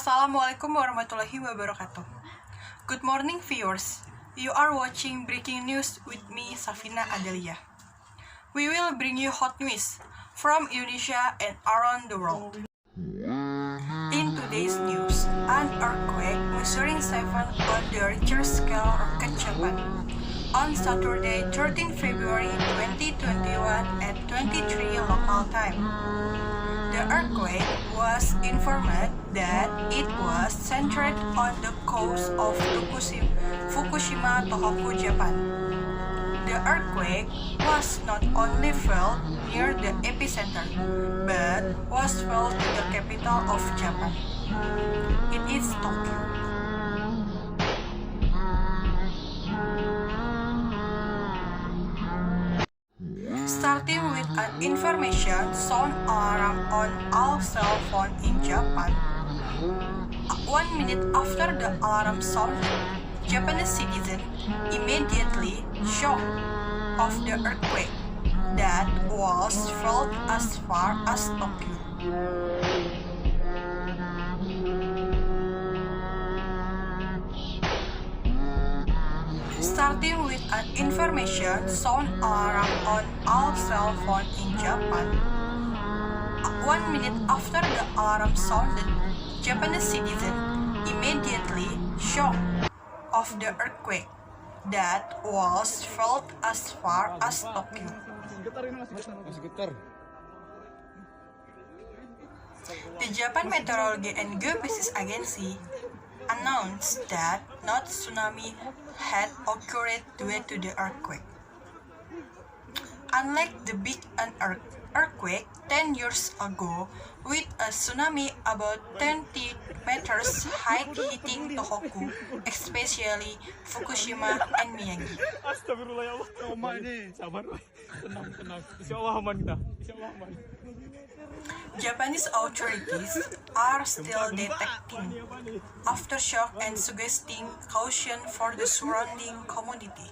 Assalamualaikum warahmatullahi wabarakatuh. Good morning viewers. You are watching breaking news with me, Shafina Adelya. We will bring you hot news from Indonesia and around the world. In today's news, an earthquake measuring 7 on the Richter scale rocked Japan on Saturday, 13 February 2021 at 23 local time. The earthquake was informed that it was centered on the coast of Fukushima, Tohoku, Japan. The earthquake was not only felt near the epicenter, but was felt in the capital of Japan. It is Tokyo. Starting with an information sound alarm on all cell phones in Japan. 1 minute after the alarm sounded, Japanese citizens immediately shocked of the earthquake that was felt as far as Tokyo. Starting with an information sound alarm on all cell phones in Japan. 1 minute after the alarm sounded, Japanese citizens immediately shocked of the earthquake that was felt as far as Tokyo. The Japan Meteorology and Geophysics Agency announced that no tsunami had occurred due to the earthquake. Unlike the big earthquake 10 years ago, with a tsunami about 20 meters high hitting Tohoku, especially Fukushima and Miyagi. Astagfirullah ya Allah. Oma ini sabar. Tenang. Insyaallah aman kita. Insyaallah aman. Japanese authorities are still detecting aftershock and suggesting caution for the surrounding community.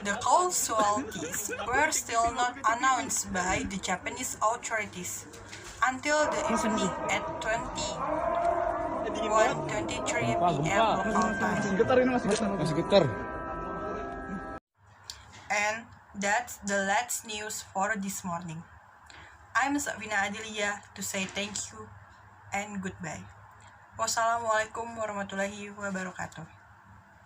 The casualties were still not announced by the Japanese authorities until the evening at 21:23 p.m. local time. And that's the last news for this morning. I'm Shafina Adelya to say thank you and goodbye. Wassalamualaikum warahmatullahi wabarakatuh.